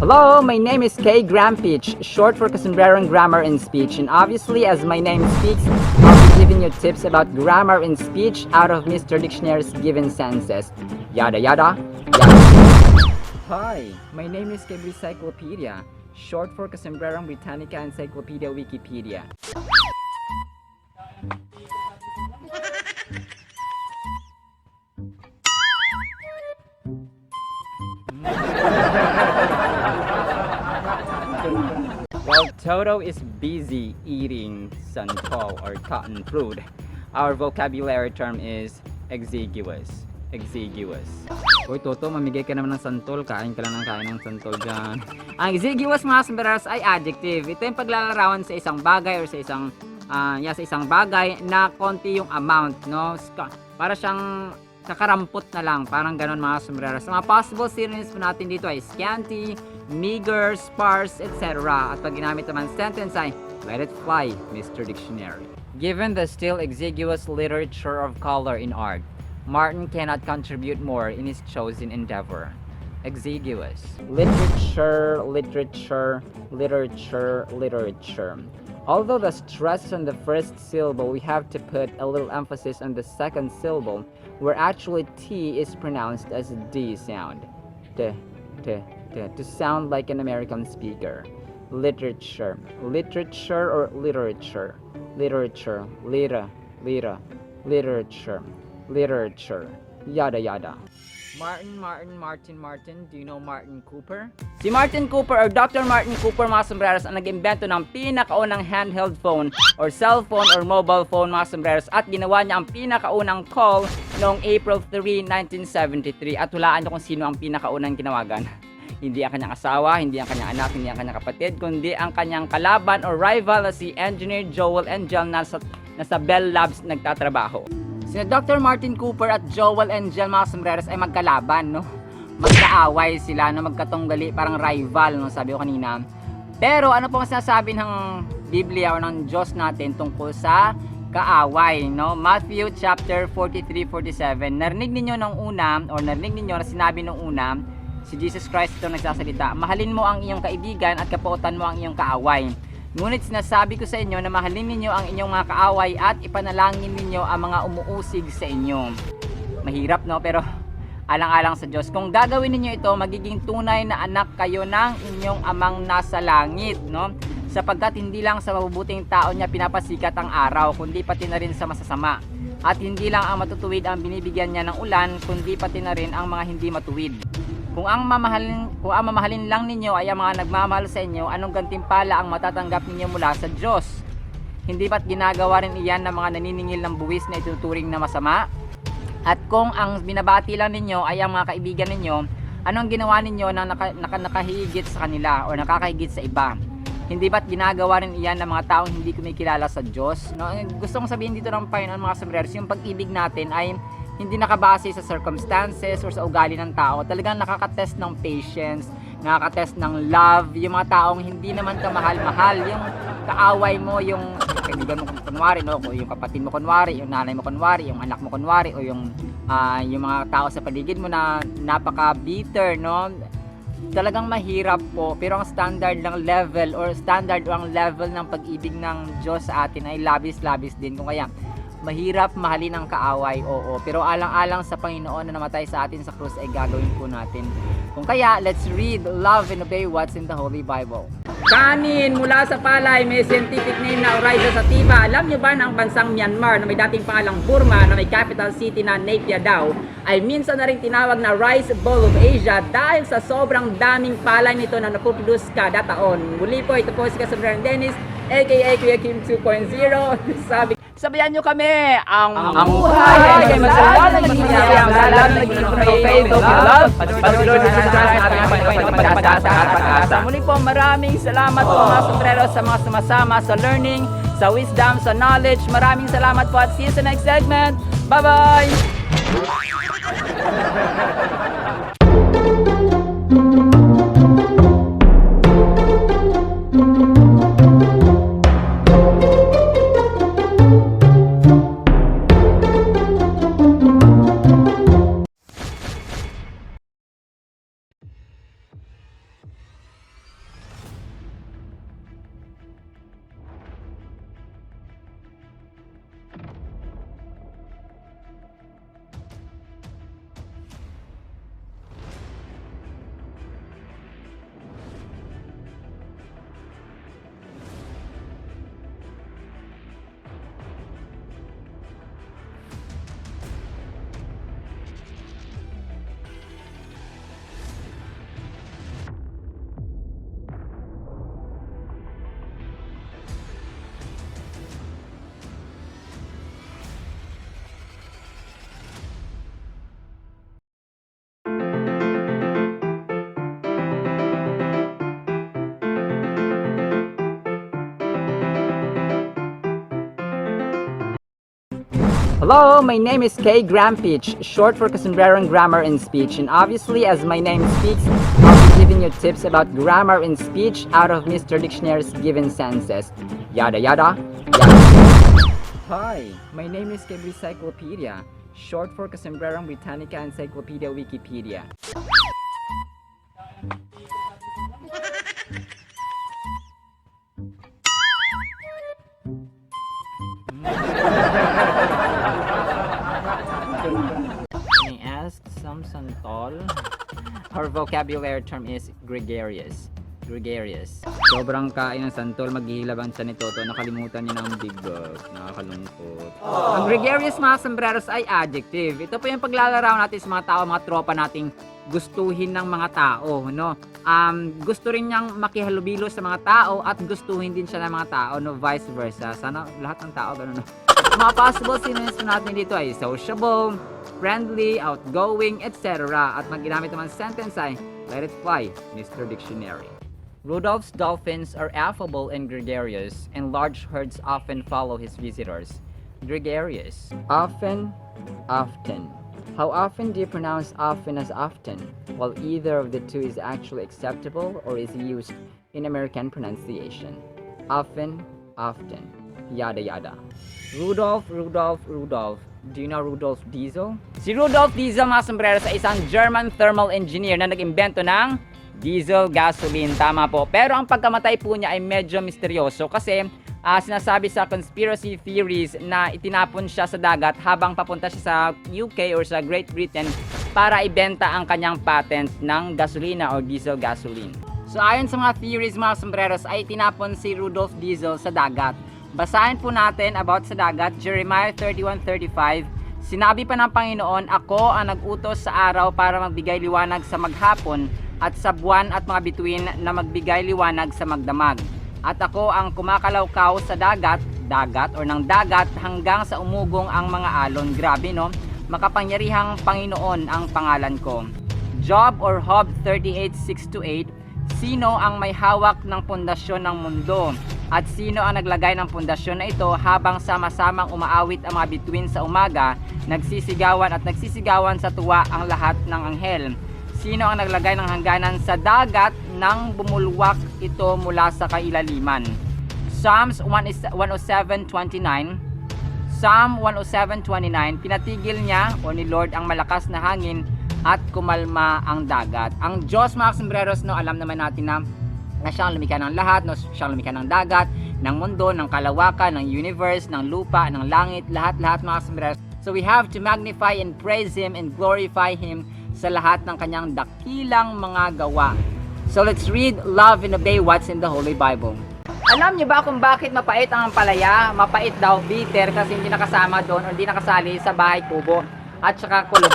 Hello, my name is Kay Grampich, short for Casumbrerang Grammar and Speech, and obviously as my name speaks, I'll be giving you tips about grammar and speech out of Mr. Dictionary's given sentences. Yada yada, yada. Hi, my name is Kay Encyclopedia, short for Casumbrerang Britannica Encyclopedia Wikipedia. While Toto is busy eating santol or cotton fruit, our vocabulary term is exiguous. Exiguous. Uy, Toto, mamigay ka naman ng santol. Kain ka lang ng kain ng santol dyan. Ang exiguous, mga sambaras, ay adjective. Ito yung paglalarawan sa isang bagay or sa isang bagay na konti yung amount, no? Para siyang kakarampot na lang, parang ganon, mga sombreros. Mga possible synonyms po natin dito ay scanty, meager, sparse, etc. At pag ginamit naman sentence ay let it fly, Mr. Dictionary. Given the still exiguous literature of color in art, Martin cannot contribute more in his chosen endeavor. Exiguous. Literature, literature, literature, literature. Although the stress is on the first syllable, we have to put a little emphasis on the second syllable, where actually T is pronounced as D sound. To sound like an American speaker. Literature. Literature or literature. Literature. Literature. Literature. Yada yada. Martin, do you know Martin Cooper? Si Martin Cooper or Dr. Martin Cooper, mga sombreros, ang nag-imbento ng pinakaunang handheld phone or cellphone or mobile phone, mga sombreros, at ginawa niya ang pinakaunang call noong April 3, 1973. At hulaan niyo kung sino ang pinakaunang ginawagan. Hindi ang kanyang asawa, hindi ang kanyang anak, hindi ang kanyang kapatid, kundi ang kanyang kalaban or rival na si Engineer Joel Engel na sa Bell Labs nagtatrabaho. Sina Dr. Martin Cooper at Joel Engel, mga sombreros, ay magkalaban, no? Magkaaway sila, no? Magkatunggali, parang rival, no? Sabi ko kanina. Pero ano po ang sinasabi ng Biblia o ng Diyos natin tungkol sa kaaway, no? Matthew chapter 43-47. Narinig ninyo nung una, o narinig ninyo na sinabi nung una, si Jesus Christ ito nagsasalita, mahalin mo ang iyong kaibigan at kapuotan mo ang iyong kaaway. Ngunit sinasabi ko sa inyo na mahalin ninyo ang inyong mga kaaway at ipanalangin ninyo ang mga umuusig sa inyo. Mahirap, no? Pero alang-alang sa Diyos. Kung gagawin ninyo ito, magiging tunay na anak kayo ng inyong amang nasa langit, no? Sapagkat hindi lang sa mabubuting tao niya pinapasikat ang araw, kundi pati na rin sa masasama. At hindi lang ang matutuwid ang binibigyan niya ng ulan, kundi pati na rin ang mga hindi matuwid. Kung ang mamahalin lang ninyo ay ang mga nagmamahal sa inyo, anong gantimpala ang matatanggap ninyo mula sa Diyos? Hindi ba't ginagawa rin iyan ng mga naniningil ng buwis na ituturing na masama? At kung ang binabati lang ninyo ay ang mga kaibigan ninyo, anong ginawa ninyo na nakahigit sa kanila o nakakahigit sa iba? Hindi ba't ginagawa rin iyan ng mga taong hindi kumikilala sa Diyos? No? Gusto kong sabihin dito ng Panginoon, mga sombreros, yung pag-ibig natin ay hindi nakabase sa circumstances or sa ugali ng tao. Talagang nakakatest ng patience, nakakatest ng love. Yung mga taong hindi naman kamahal-mahal, yung kaaway mo, yung kaibigan mo kunwari, no? O yung kapatid mo kunwari, yung nanay mo kunwari, yung anak mo kunwari, o yung mga tao sa paligid mo na napaka-bitter, no? Talagang mahirap po, pero ang standard ng level or standard o ang level ng pag-ibig ng Diyos sa atin ay labis-labis din. Kung kaya mahirap mahalin ang kaaway, oo. Pero alang-alang sa Panginoon na namatay sa atin sa krus ay gagawin po natin. Kung kaya, let's read, love, and obey what's in the Holy Bible. Kanin mula sa palay, may scientific name na Oryza sativa. Alam nyo ba na ang bansang Myanmar na may dating pangalang Burma na may capital city na Naypyidaw ay minsan na rin tinawag na Rice Bowl of Asia dahil sa sobrang daming palay nito na napuproduce kada taon. Muli po, ito po si Casumbrerang Dennis, aka Kuya Kim 2.0. Sabayan nyo kami ang buhay ay masalalang naging lalo naging faith of love at patuloy sa ating pag-asa. Muli po, maraming salamat po mga sombreros sa mga sumasama sa learning, sa wisdom, sa knowledge. Maraming salamat po at see you sa next segment. Bye-bye! Hello, my name is Kay Grampich, short for Casombrero Grammar and Speech, and obviously, as my name speaks, I'll be giving you tips about grammar and speech out of Mr. Dictionary's given sentences. Yada yada, yada. Hi, my name is Kay Encyclopedia, short for Casombrero Britannica Encyclopedia Wikipedia. I asked some santol. Our vocabulary term is gregarious. Gregarious. Sobrang kain ng santol, maghihilaban siya ni Toto. Nakalimutan niya ng big book. Nakakalungkot. Ang gregarious mga sombreros ay adjective. Ito po yung paglalaraw natin sa mga tao, mga tropa nating gustuhin ng mga tao, no? Gusto rin niyang makihalubilo sa mga tao at gustuhin din siya ng mga tao, no? Vice versa. Sana lahat ng tao ganun, no? Mga possible synonyms natin dito ay sociable, friendly, outgoing, etc. At mag-ginamit naman sentence ay let it fly, Mr. Dictionary. Rudolph's dolphins are affable and gregarious, and large herds often follow his visitors. Gregarious. Often, often. How often do you pronounce often as often? Well, either of the two is actually acceptable or is used in American pronunciation. Often, often. Yada yada. Rudolph, Rudolph, Rudolph. Do you know Rudolf Diesel? Si Rudolf Diesel mga sombreros ay isang German thermal engineer na nag-imbento ng diesel gasoline. Tama po. Pero ang pagkamatay po niya ay medyo misteryoso kasi sinasabi sa conspiracy theories na itinapon siya sa dagat habang papunta siya sa UK or sa Great Britain para ibenta ang kanyang patent ng gasolina or diesel gasoline. So ayon sa mga theories mga sombreros ay itinapon si Rudolf Diesel sa dagat. Basahin po natin about sa dagat, Jeremiah 31:35. Sinabi pa ng Panginoon, ako ang nag-utos sa araw para magbigay liwanag sa maghapon at sa buwan at mga bituin na magbigay liwanag sa magdamag. At ako ang kumakalawkaw sa dagat or ng dagat hanggang sa umugong ang mga alon. Grabe no? Makapangyarihang Panginoon ang pangalan ko. Job or Job 38:6-8. Sino ang may hawak ng pundasyon ng mundo? At sino ang naglagay ng pundasyon na ito habang sama-samang umaawit ang mga bituin sa umaga, nagsisigawan sa tuwa ang lahat ng anghel? Sino ang naglagay ng hangganan sa dagat nang bumulwak ito mula sa kailaliman? Psalms 107:29. Psalm 107:29, pinatigil niya o ni Lord ang malakas na hangin at kumalma ang dagat. Ang Diyos mga sombreros, no, alam naman natin na siyang lumikha ng lahat, no? Siyang lumikha ng dagat, ng mundo, ng kalawakan, ng universe, ng lupa, ng langit, lahat-lahat mga sombreros. So we have to magnify and praise Him and glorify Him sa lahat ng kanyang dakilang mga gawa. So let's read, love, and obey what's in the Holy Bible. Alam niyo ba kung bakit mapait ang ampalaya? Mapait daw, bitter, kasi hindi nakasama doon o hindi nakasali sa bahay kubo at saka kulog.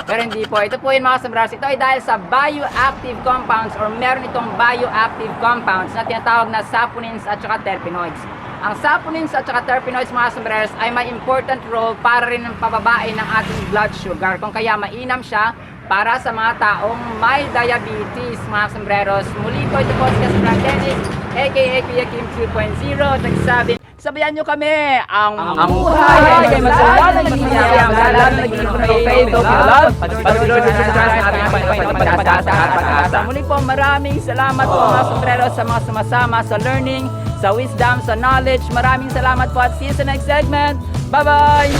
Pero hindi po. Ito po yung mga sombreros. Ito ay dahil sa bioactive compounds or meron itong bioactive compounds na tinatawag na saponins at saka terpenoids. Ang saponins at saka terpenoids mga sombreros ay may important role para rin ng pababae ng ating blood sugar. Kung kaya mainam siya para sa mga taong may diabetes mga sombreros. Muli po ito po si Kasombrero Dennis, aka Kuya Kim 2.0. Nagsabi, sabayan nyo kami ang buhay ay masalanan ng masayang masalanan ng faith of love pagsulod sa pag-asa. Muli po maraming salamat po mga sombreros sa mga sumasama sa learning, sa wisdom, sa knowledge. Maraming salamat po at see you sa next segment. Bye bye.